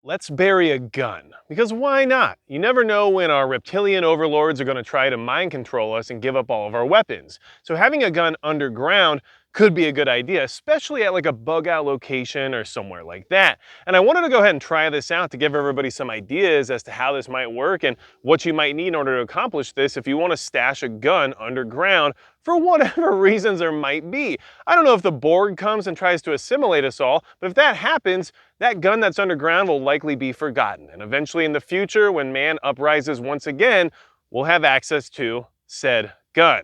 Let's bury a gun, because why not? You never know when our reptilian overlords are going to try to mind control us and give up all of our weapons. So having a gun underground could be a good idea, especially at like a bug out location or somewhere like that. And I wanted to go ahead and try this out to give everybody some ideas as to how this might work and what you might need in order to accomplish this if you want to stash a gun underground for whatever reasons there might be. I don't know if the Borg comes and tries to assimilate us all, but if that happens, that gun that's underground will likely be forgotten. And eventually in the future, when man uprises once again, we'll have access to said gun.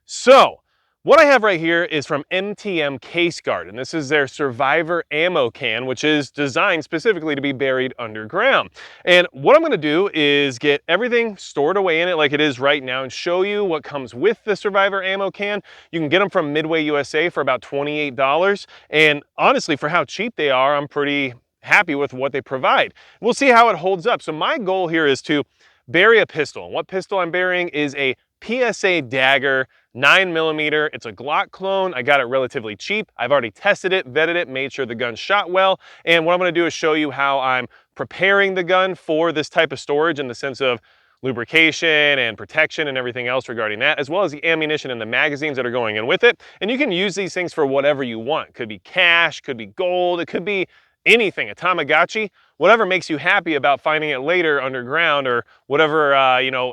So, what I have right here is from MTM case-gard, and this is their survivor ammo can, which is designed specifically to be buried underground. And what I'm gonna do is get everything stored away in it like it is right now and show you what comes with the survivor ammo can. You can get them from Midway USA for about $28. And honestly, for how cheap they are, I'm pretty happy with what they provide. We'll see how it holds up. So my goal here is to bury a pistol. And what pistol I'm burying is a PSA Dagger 9mm. It's a Glock clone. I got it relatively cheap. I've already tested it, vetted it, made sure the gun shot well. And what I'm going to do is show you how I'm preparing the gun for this type of storage in the sense of lubrication and protection and everything else regarding that, as well as the ammunition and the magazines that are going in with it. And you can use these things for whatever you want. Could be cash, could be gold, it could be anything, a Tamagotchi, whatever makes you happy about finding it later underground, or whatever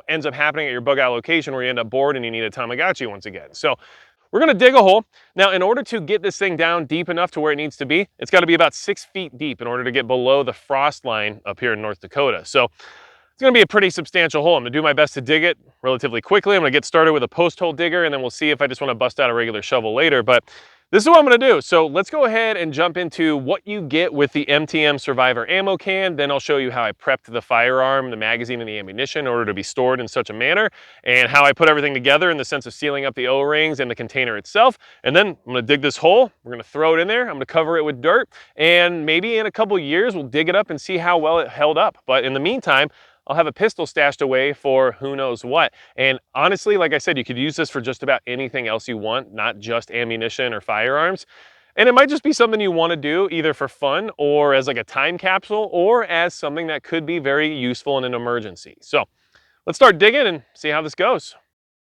ends up happening at your bug out location where you end up bored and you need a Tamagotchi once again. So we're gonna dig a hole. Now, in order to get this thing down deep enough to where it needs to be, it's gotta be about 6 feet deep in order to get below the frost line up here in North Dakota. So it's gonna be a pretty substantial hole. I'm gonna do my best to dig it relatively quickly. I'm gonna get started with a post hole digger, and then we'll see if I just wanna bust out a regular shovel later. But this is what I'm gonna do. So let's go ahead and jump into what you get with the MTM Survivor ammo can. Then I'll show you how I prepped the firearm, the magazine, and the ammunition in order to be stored in such a manner, and how I put everything together in the sense of sealing up the O-rings and the container itself. And then I'm gonna dig this hole. We're gonna throw it in there. I'm gonna cover it with dirt, and maybe in a couple years, we'll dig it up and see how well it held up. But in the meantime, I'll have a pistol stashed away for who knows what. And honestly, like I said, you could use this for just about anything else you want, not just ammunition or firearms. And it might just be something you want to do either for fun or as like a time capsule or as something that could be very useful in an emergency. So let's start digging and see how this goes.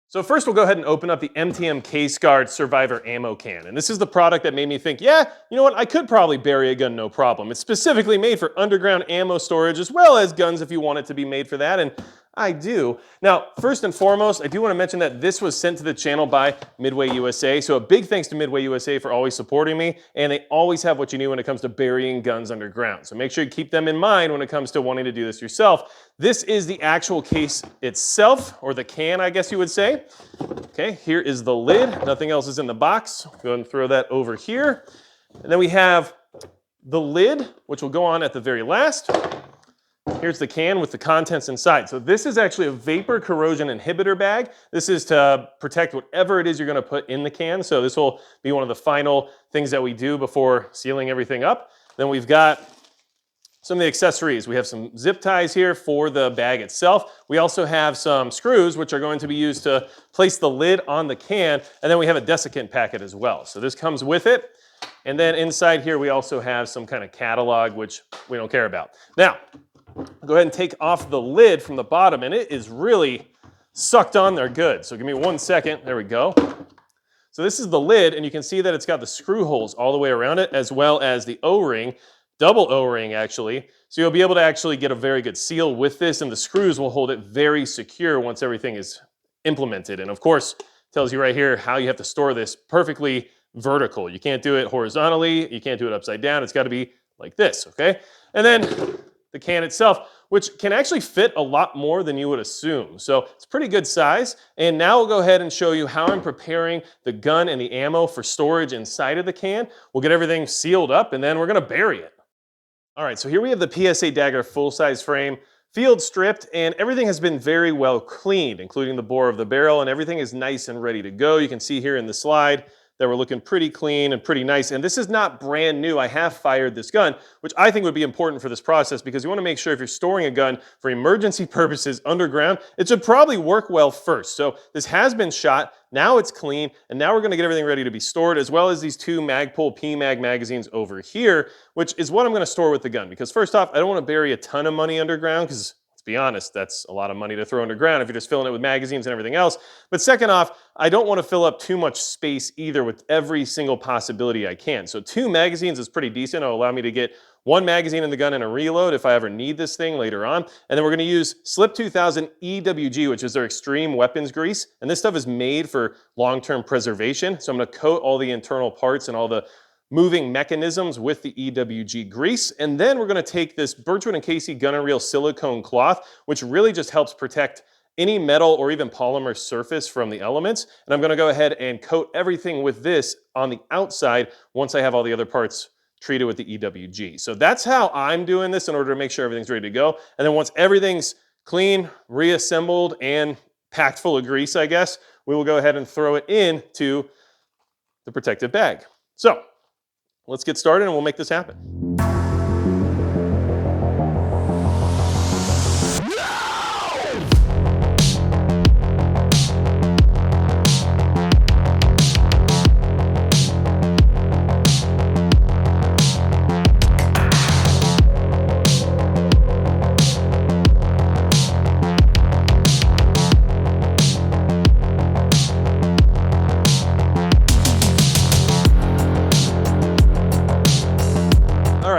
So first we'll go ahead and open up the MTM case-gard Survivor ammo can. And this is the product that made me think, yeah, you know what, I could probably bury a gun no problem. It's specifically made for underground ammo storage as well as guns if you want it to be made for that, and I do. Now, first and foremost, I do want to mention that this was sent to the channel by Midway USA. So a big thanks to Midway USA for always supporting me, and they always have what you need when it comes to burying guns underground. So make sure you keep them in mind when it comes to wanting to do this yourself. This is the actual case itself, or the can, I guess you would say. Okay, here is the lid. Nothing else is in the box. Go ahead and throw that over here. And then we have the lid, which will go on at the very last. Here's the can with the contents inside. So this is actually a vapor corrosion inhibitor bag. This is to protect whatever it is you're gonna put in the can. So this will be one of the final things that we do before sealing everything up. Then we've got some of the accessories. We have some zip ties here for the bag itself. We also have some screws, which are going to be used to place the lid on the can. And then we have a desiccant packet as well. So this comes with it. And then inside here, we also have some kind of catalog, which we don't care about. Now, go ahead and take off the lid from the bottom, and it is really sucked on there good. So give me 1 second. There we go. So this is the lid, and you can see that it's got the screw holes all the way around it, as well as the O-ring, double O-ring actually. So you'll be able to actually get a very good seal with this, and the screws will hold it very secure once everything is implemented. And of course, it tells you right here how you have to store this perfectly vertical. You can't do it horizontally. You can't do it upside down. It's got to be like this, okay? And then the can itself, which can actually fit a lot more than you would assume. So it's pretty good size. And now we'll go ahead and show you how I'm preparing the gun and the ammo for storage inside of the can. We'll get everything sealed up, and then we're gonna bury it. All right, so here we have the PSA Dagger full-size frame, field stripped, and everything has been very well cleaned, including the bore of the barrel, and everything is nice and ready to go. You can see here in the slide, that were looking pretty clean and pretty nice. And this is not brand new. I have fired this gun, which I think would be important for this process because you want to make sure if you're storing a gun for emergency purposes underground, it should probably work well first. So this has been shot. Now it's clean, and now we're going to get everything ready to be stored, as well as these two Magpul PMag magazines over here, which is what I'm going to store with the gun. Because first off, I don't want to bury a ton of money underground, because let's be honest, that's a lot of money to throw underground if you're just filling it with magazines and everything else. But second off, I don't want to fill up too much space either with every single possibility I can. So 2 magazines is pretty decent. It'll allow me to get 1 magazine in the gun and a reload if I ever need this thing later on. And then we're going to use Slip 2000 EWG, which is their extreme weapons grease. And this stuff is made for long-term preservation. So I'm going to coat all the internal parts and all the moving mechanisms with the EWG grease. And then we're going to take this Birchwood and Casey gun and reel silicone cloth, which really just helps protect any metal or even polymer surface from the elements. And I'm going to go ahead and coat everything with this on the outside once I have all the other parts treated with the EWG. So that's how I'm doing this in order to make sure everything's ready to go. And then once everything's clean, reassembled, and packed full of grease, I guess, we will go ahead and throw it into the protective bag. So let's get started and we'll make this happen.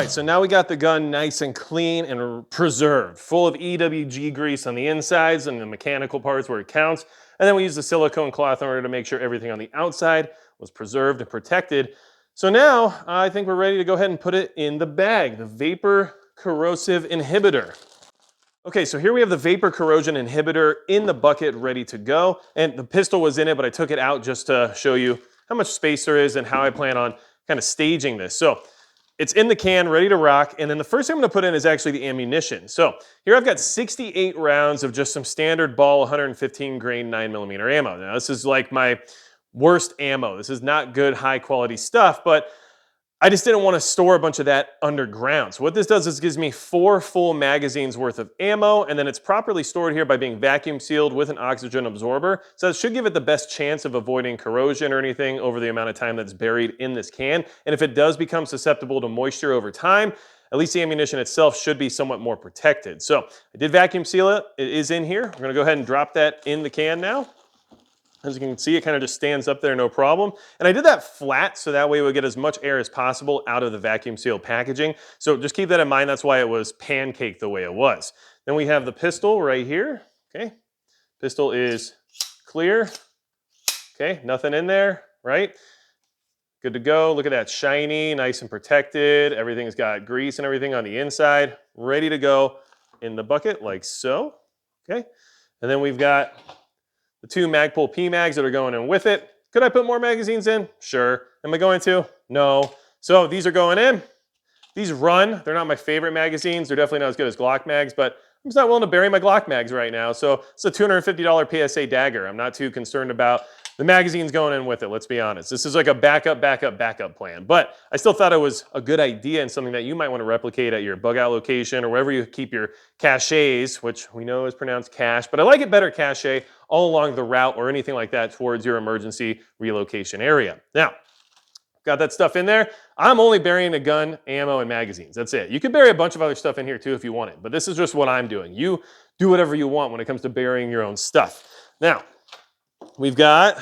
So now we got the gun nice and clean and preserved, full of EWG grease on the insides and the mechanical parts where it counts. And then we use the silicone cloth in order to make sure everything on the outside was preserved and protected. So now I think we're ready to go ahead and put it in the bag, the vapor corrosive inhibitor. Okay, so here we have the vapor corrosion inhibitor in the bucket ready to go. And the pistol was in it, but I took it out just to show you how much space there is and how I plan on kind of staging this. So it's in the can, ready to rock, and then the first thing I'm going to put in is actually the ammunition. So here I've got 68 rounds of just some standard ball 115 grain 9mm ammo. Now this is like my worst ammo. This is not good, high quality stuff, but I just didn't want to store a bunch of that underground. So what this does is gives me 4 full magazines worth of ammo, and then it's properly stored here by being vacuum sealed with an oxygen absorber. So it should give it the best chance of avoiding corrosion or anything over the amount of time that's buried in this can. And if it does become susceptible to moisture over time, at least the ammunition itself should be somewhat more protected. So I did vacuum seal it. It is in here. We're gonna go ahead and drop that in the can now. As you can see, it kind of just stands up there, no problem. And I did that flat, so that way we'll get as much air as possible out of the vacuum sealed packaging. So just keep that in mind. That's why it was pancaked the way it was. Then we have the pistol right here. Okay, pistol is clear. Okay, nothing in there, right? Good to go. Look at that, shiny, nice and protected. Everything's got grease and everything on the inside. Ready to go in the bucket like so. Okay, and then we've got the 2 Magpul PMags that are going in with it. Could I put more magazines in? Sure. Am I going to? No. So these are going in. These run. They're not my favorite magazines. They're definitely not as good as Glock mags, but I'm just not willing to bury my Glock mags right now. So it's a $250 PSA dagger. I'm not too concerned about the magazines going in with it, let's be honest. This is like a backup plan. But I still thought it was a good idea and something that you might want to replicate at your bug out location or wherever you keep your caches, which we know is pronounced cache, but I like it better cache all along the route or anything like that towards your emergency relocation area. Now, got that stuff in there. I'm only burying a gun, ammo, and magazines. That's it. You could bury a bunch of other stuff in here too if you wanted, but this is just what I'm doing. You do whatever you want when it comes to burying your own stuff. Now, we've got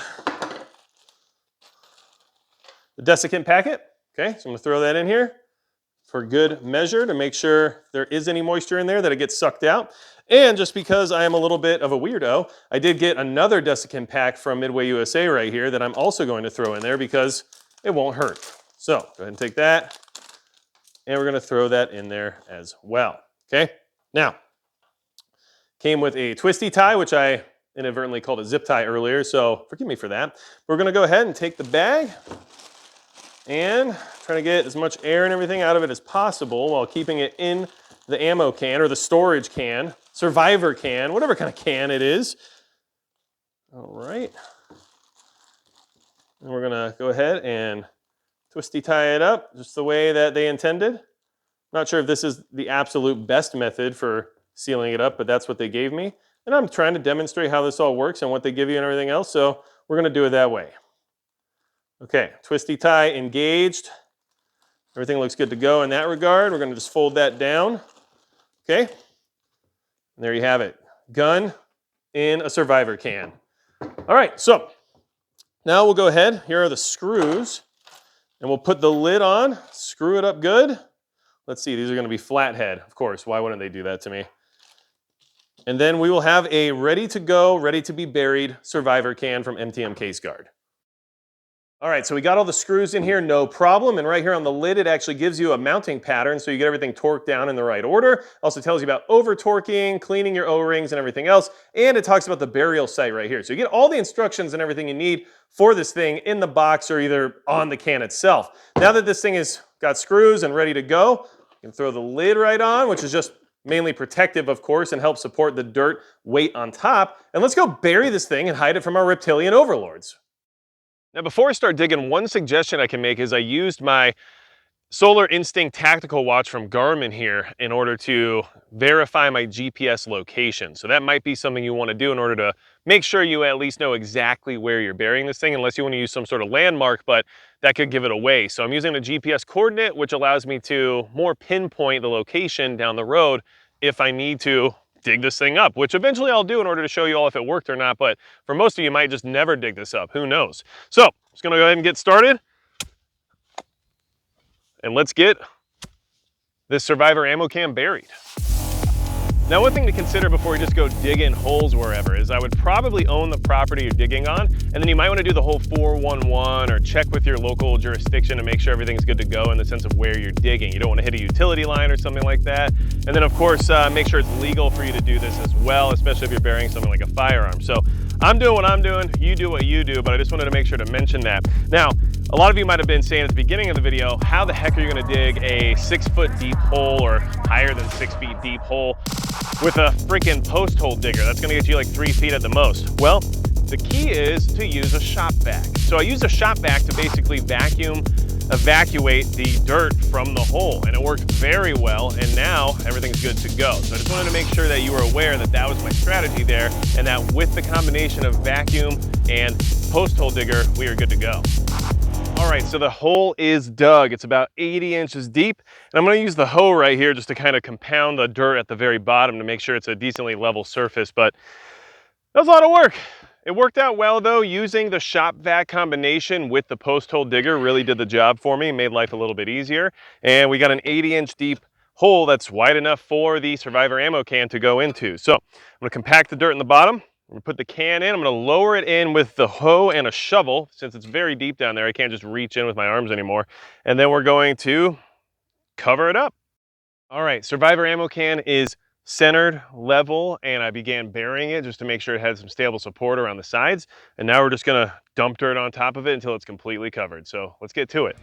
the desiccant packet. Okay, so I'm gonna throw that in here for good measure to make sure there is any moisture in there, that it gets sucked out. And just because I am a little bit of a weirdo, I did get another desiccant pack from Midway USA right here that I'm also going to throw in there because it won't hurt. So go ahead and take that, and we're gonna throw that in there as well, okay? Now, came with a twisty tie, which I inadvertently called a zip tie earlier, so forgive me for that. We're gonna go ahead and take the bag and try to get as much air and everything out of it as possible while keeping it in the ammo can or the storage can, survivor can, whatever kind of can it is. All right. And we're gonna go ahead and twisty tie it up just the way that they intended. Not sure if this is the absolute best method for sealing it up, but that's what they gave me. And I'm trying to demonstrate how this all works and what they give you and everything else, so we're gonna do it that way. Okay, twisty tie engaged. Everything looks good to go in that regard. We're gonna just fold that down. Okay, and there you have it. Gun in a survivor can. All right, so now we'll go ahead. Here are the screws, and we'll put the lid on, screw it up good. Let's see, these are gonna be flathead, of course. Why wouldn't they do that to me? And then we will have a ready to go, ready to be buried survivor can from MTM case-gard. All right, so we got all the screws in here, no problem. And right here on the lid, it actually gives you a mounting pattern so you get everything torqued down in the right order. Also tells you about over torquing, cleaning your O-rings and everything else. And it talks about the burial site right here. So you get all the instructions and everything you need for this thing in the box or either on the can itself. Now that this thing has got screws and ready to go, you can throw the lid right on, which is just mainly protective, of course, and help support the dirt weight on top. And let's go bury this thing and hide it from our reptilian overlords. Now, before I start digging, one suggestion I can make is I used my Solar Instinct tactical watch from Garmin here in order to verify my GPS location. So that might be something you want to do in order to make sure you at least know exactly where you're burying this thing, unless you want to use some sort of landmark, but that could give it away. So I'm using a GPS coordinate, which allows me to more pinpoint the location down the road if I need to dig this thing up, which eventually I'll do in order to show you all if it worked or not. But for most of you, might just never dig this up. Who knows? So I'm just gonna go ahead and get started. And let's get this survivor ammo can buried. Now, one thing to consider before you just go digging holes wherever is I would probably own the property you're digging on, and then you might want to do the whole 411 or check with your local jurisdiction to make sure everything's good to go in the sense of where you're digging. You don't want to hit a utility line or something like that. And then, of course, make sure it's legal for you to do this as well, especially if you're burying something like a firearm. So I'm doing what I'm doing, you do what you do, but I just wanted to make sure to mention that. Now, a lot of you might have been saying at the beginning of the video, how the heck are you going to dig a 6-foot deep hole or higher than 6 feet deep hole with a freaking post hole digger? That's going to get you like 3 feet at the most. Well, the key is to use a shop vac. So I use a shop vac to basically evacuate the dirt from the hole, and it worked very well, and now everything's good to go. So I just wanted to make sure that you were aware that that was my strategy there, and that with the combination of vacuum and post hole digger, we are good to go. All right, so the hole is dug. It's about 80 inches deep, and I'm going to use the hoe right here just to kind of compound the dirt at the very bottom to make sure it's a decently level surface, but that was a lot of work. It worked out well though. Using the shop vac combination with the post hole digger really did the job for me, made life a little bit easier, and we got an 80-inch deep hole that's wide enough for the survivor ammo can to go into. So I'm going to compact the dirt in the bottom. I'm gonna put the can in. I'm gonna lower it in with the hoe and a shovel. Since it's very deep down there, I can't just reach in with my arms anymore. And then we're going to cover it up. All right, survivor ammo can is centered, level, and I began burying it just to make sure it had some stable support around the sides. And now we're just gonna dump dirt on top of it until it's completely covered. So let's get to it.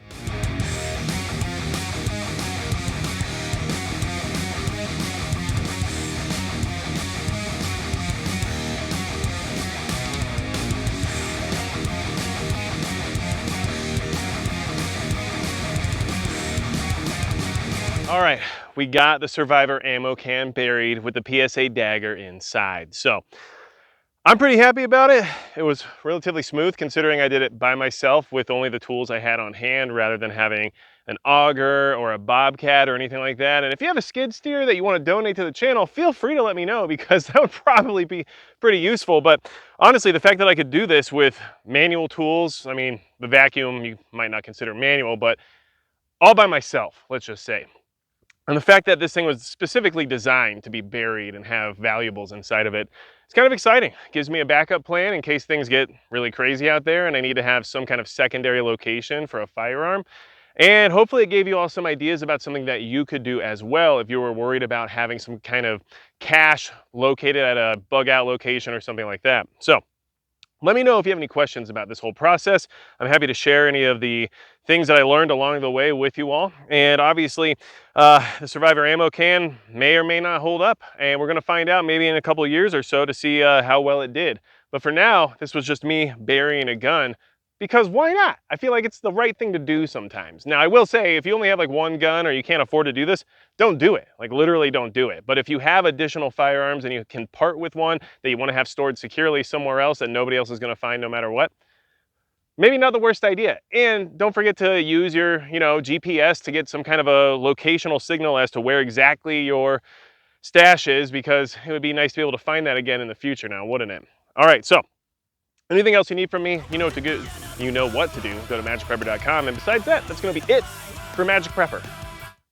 All right, we got the survivor ammo can buried with the PSA dagger inside. So I'm pretty happy about it. It was relatively smooth considering I did it by myself with only the tools I had on hand rather than having an auger or a bobcat or anything like that. And if you have a skid steer that you want to donate to the channel, feel free to let me know because that would probably be pretty useful. But honestly, the fact that I could do this with manual tools, I mean, the vacuum you might not consider manual, but all by myself, let's just say. And the fact that this thing was specifically designed to be buried and have valuables inside of it, it's kind of exciting. It gives me a backup plan in case things get really crazy out there and I need to have some kind of secondary location for a firearm. And hopefully it gave you all some ideas about something that you could do as well if you were worried about having some kind of cache located at a bug out location or something like that. So let me know if you have any questions about this whole process. I'm happy to share any of the things that I learned along the way with you all. And obviously, the survivor ammo can may or may not hold up. And we're gonna find out maybe in a couple of years or so to see how well it did. But for now, this was just me burying a gun because why not? I feel like it's the right thing to do sometimes. Now, I will say, if you only have like one gun or you can't afford to do this, don't do it. Like literally don't do it. But if you have additional firearms and you can part with one that you want to have stored securely somewhere else that nobody else is going to find no matter what, maybe not the worst idea. And don't forget to use your, GPS to get some kind of a locational signal as to where exactly your stash is, because it would be nice to be able to find that again in the future now, wouldn't it? All right, so anything else you need from me, you know what to do. Go to magicprepper.com. And besides that, that's going to be it for Magic Prepper.